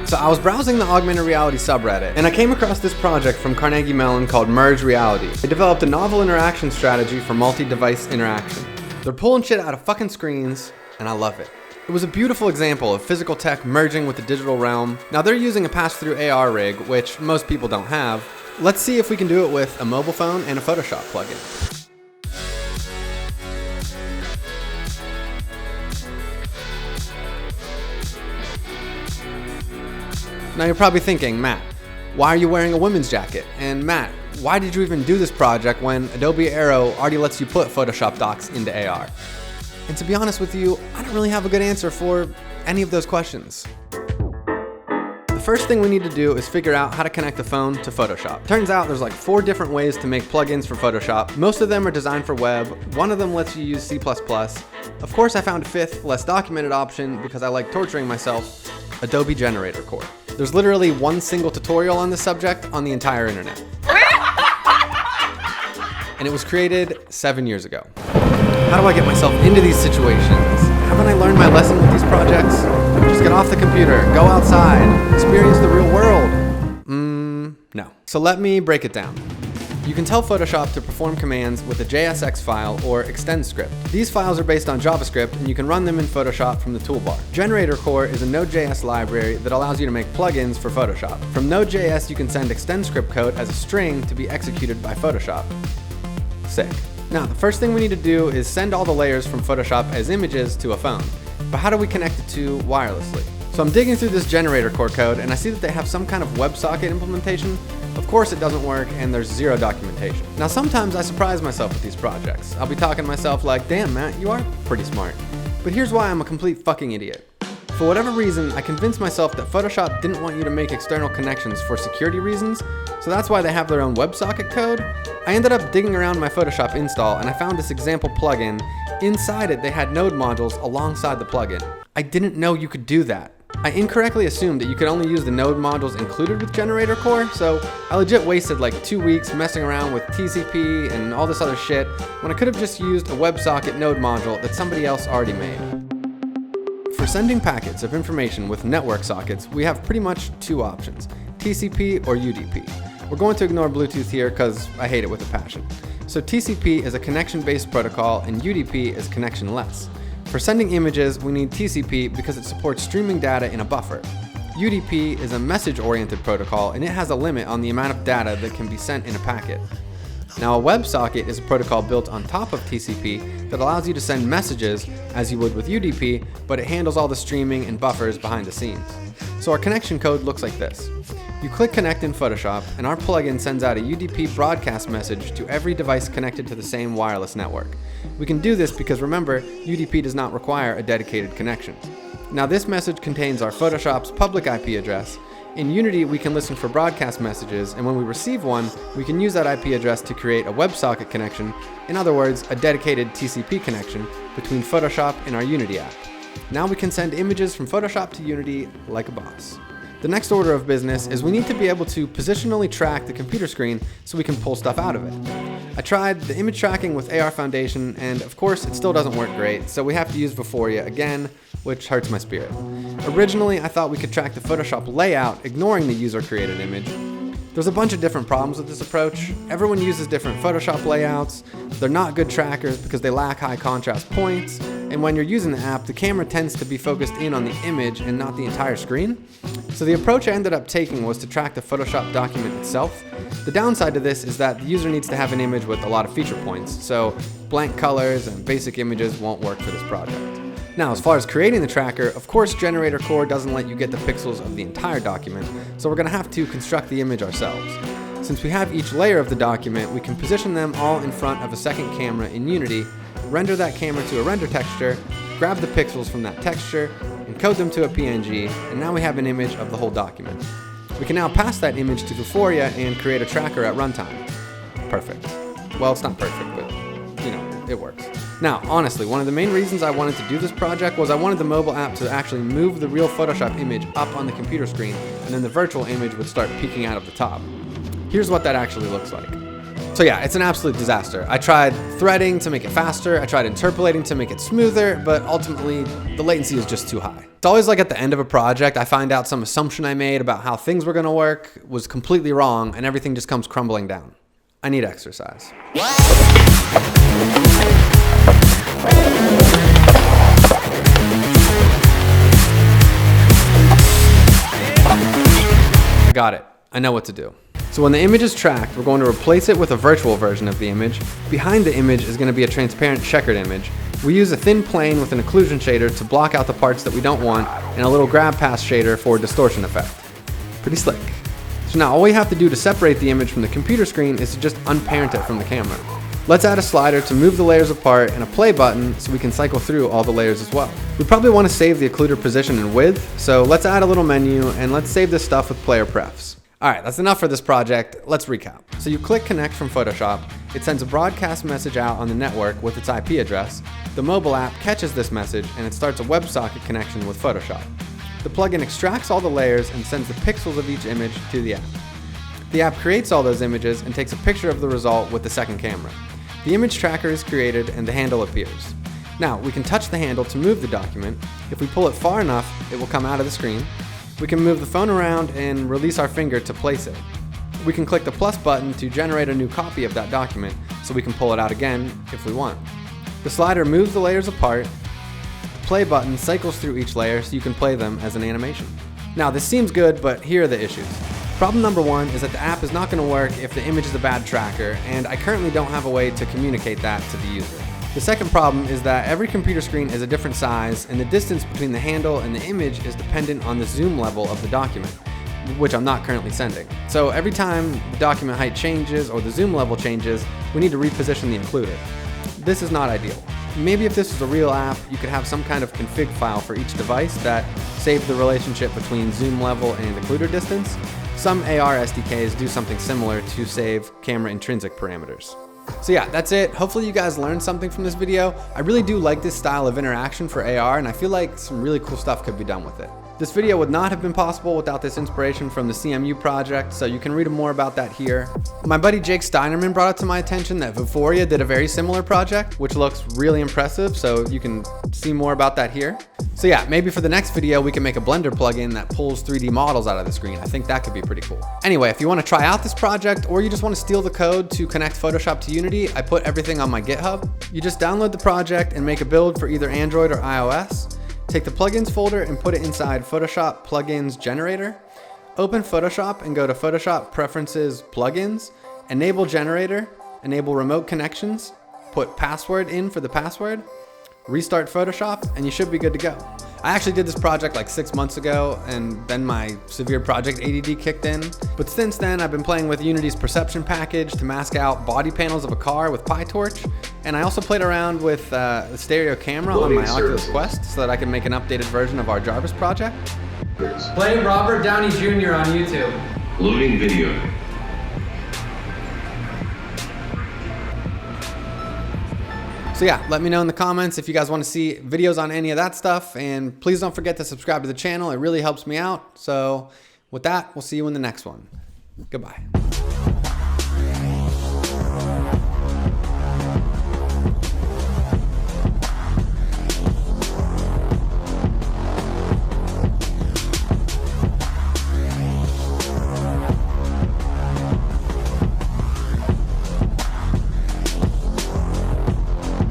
So I was browsing the Augmented Reality subreddit, and I came across this project from Carnegie Mellon called MergeReality. They developed a novel interaction strategy for multi-device interaction. They're pulling shit out of fucking screens, and I love it. It was a beautiful example of physical tech merging with the digital realm. Now they're using a pass-through AR rig, which most people don't have. Let's see if we can do it with a mobile phone and a Photoshop plugin. Now you're probably thinking, Matt, why are you wearing a women's jacket? And Matt, why did you even do this project when Adobe Aero already lets you put Photoshop docs into AR? And to be honest with you, I don't really have a good answer for any of those questions. The first thing we need to do is figure out how to connect the phone to Photoshop. Turns out there's like 4 different ways to make plugins for Photoshop. Most of them are designed for web. One of them lets you use C++. Of course, I found a 5th, less documented option because I like torturing myself, Adobe ARkore. There's literally one single tutorial on this subject on the entire internet. And it was created 7 years ago. How do I get myself into these situations? Haven't I learned my lesson with these projects? Just get off the computer, go outside, experience the real world. No. So let me break it down. You can tell Photoshop to perform commands with a JSX file or extend script. These files are based on JavaScript and you can run them in Photoshop from the toolbar. ARkore is a Node.js library that allows you to make plugins for Photoshop. From Node.js you can send extend script code as a string to be executed by Photoshop. Sick. Now the first thing we need to do is send all the layers from Photoshop as images to a phone. But how do we connect the two wirelessly? So I'm digging through this ARkore code and I see that they have some kind of WebSocket implementation. Of course it doesn't work and there's 0 documentation. Now sometimes I surprise myself with these projects. I'll be talking to myself like, damn Matt, you are pretty smart. But here's why I'm a complete fucking idiot. For whatever reason, I convinced myself that Photoshop didn't want you to make external connections for security reasons, so that's why they have their own WebSocket code. I ended up digging around my Photoshop install and I found this example plugin. Inside it, they had node modules alongside the plugin. I didn't know you could do that. I incorrectly assumed that you could only use the node modules included with ARkore, so I legit wasted like 2 weeks messing around with TCP and all this other shit when I could have just used a WebSocket node module that somebody else already made. For sending packets of information with network sockets, we have pretty much 2 options, TCP or UDP. We're going to ignore Bluetooth here because I hate it with a passion. So TCP is a connection-based protocol and UDP is connection-less. For sending images, we need TCP because it supports streaming data in a buffer. UDP is a message-oriented protocol and it has a limit on the amount of data that can be sent in a packet. Now a WebSocket is a protocol built on top of TCP that allows you to send messages as you would with UDP, but it handles all the streaming and buffers behind the scenes. So our connection code looks like this. You click connect in Photoshop and our plugin sends out a UDP broadcast message to every device connected to the same wireless network. We can do this because remember, UDP does not require a dedicated connection. Now this message contains our Photoshop's public IP address. In Unity, we can listen for broadcast messages, and when we receive one, we can use that IP address to create a WebSocket connection, in other words, a dedicated TCP connection between Photoshop and our Unity app. Now we can send images from Photoshop to Unity like a boss. The next order of business is we need to be able to positionally track the computer screen so we can pull stuff out of it. I tried the image tracking with AR Foundation and of course it still doesn't work great, so we have to use Vuforia again, which hurts my spirit. Originally I thought we could track the Photoshop layout ignoring the user created image. There's a bunch of different problems with this approach. Everyone uses different Photoshop layouts. They're not good trackers because they lack high contrast points. And when you're using the app, the camera tends to be focused in on the image and not the entire screen. So the approach I ended up taking was to track the Photoshop document itself. The downside to this is that the user needs to have an image with a lot of feature points, so blank colors and basic images won't work for this project. Now, as far as creating the tracker, of course ARkore doesn't let you get the pixels of the entire document, so we're going to have to construct the image ourselves. Since we have each layer of the document, we can position them all in front of a second camera in Unity, render that camera to a render texture, grab the pixels from that texture, encode them to a PNG, and now we have an image of the whole document. We can now pass that image to Vuforia and create a tracker at runtime. Perfect. Well, it's not perfect, but it works. Now, honestly, one of the main reasons I wanted to do this project was I wanted the mobile app to actually move the real Photoshop image up on the computer screen, and then the virtual image would start peeking out of the top. Here's what that actually looks like. So yeah, it's an absolute disaster. I tried threading to make it faster, I tried interpolating to make it smoother, but ultimately the latency is just too high. It's always like at the end of a project, I find out some assumption I made about how things were gonna work was completely wrong and everything just comes crumbling down. I need exercise. I got it. I know what to do. So when the image is tracked, we're going to replace it with a virtual version of the image. Behind the image is going to be a transparent checkered image. We use a thin plane with an occlusion shader to block out the parts that we don't want, and a little grab path shader for a distortion effect. Pretty slick. So now all we have to do to separate the image from the computer screen is to just unparent it from the camera. Let's add a slider to move the layers apart and a play button so we can cycle through all the layers as well. We probably want to save the occluder position and width, so let's add a little menu and let's save this stuff with player prefs. Alright, that's enough for this project. Let's recap. So you click connect from Photoshop, it sends a broadcast message out on the network with its IP address. The mobile app catches this message and it starts a WebSocket connection with Photoshop. The plugin extracts all the layers and sends the pixels of each image to the app. The app creates all those images and takes a picture of the result with the second camera. The image tracker is created and the handle appears. Now, we can touch the handle to move the document. If we pull it far enough, it will come out of the screen. We can move the phone around and release our finger to place it. We can click the plus button to generate a new copy of that document, so we can pull it out again if we want. The slider moves the layers apart. The play button cycles through each layer so you can play them as an animation. Now, this seems good, but here are the issues. Problem number one is that the app is not going to work if the image is a bad tracker, and I currently don't have a way to communicate that to the user. The second problem is that every computer screen is a different size, and the distance between the handle and the image is dependent on the zoom level of the document, which I'm not currently sending. So every time the document height changes or the zoom level changes, we need to reposition the occluder. This is not ideal. Maybe if this was a real app, you could have some kind of config file for each device that saved the relationship between zoom level and occluder distance. Some AR SDKs do something similar to save camera intrinsic parameters. So yeah, that's it. Hopefully you guys learned something from this video. I really do like this style of interaction for AR, and I feel like some really cool stuff could be done with it. This video would not have been possible without this inspiration from the CMU project, so you can read more about that here. My buddy Jake Steinerman brought it to my attention that Vuforia did a very similar project, which looks really impressive, so you can see more about that here. So yeah, maybe for the next video we can make a Blender plugin that pulls 3D models out of the screen. I think that could be pretty cool. Anyway, if you want to try out this project or you just want to steal the code to connect Photoshop to Unity, I put everything on my GitHub. You just download the project and make a build for either Android or iOS. Take the plugins folder and put it inside Photoshop Plugins Generator. Open Photoshop and go to Photoshop Preferences Plugins. Enable Generator. Enable Remote Connections. Put password in for the password. Restart Photoshop and you should be good to go. I actually did this project like 6 months ago, and then my severe project ADD kicked in. But since then, I've been playing with Unity's perception package to mask out body panels of a car with PyTorch. And I also played around with the stereo camera on my Oculus Quest so that I can make an updated version of our Jarvis project. Play Robert Downey Jr. on YouTube. Loading video. So yeah, let me know in the comments if you guys want to see videos on any of that stuff, and please don't forget to subscribe to the channel. It really helps me out. So with that, we'll see you in the next one. Goodbye.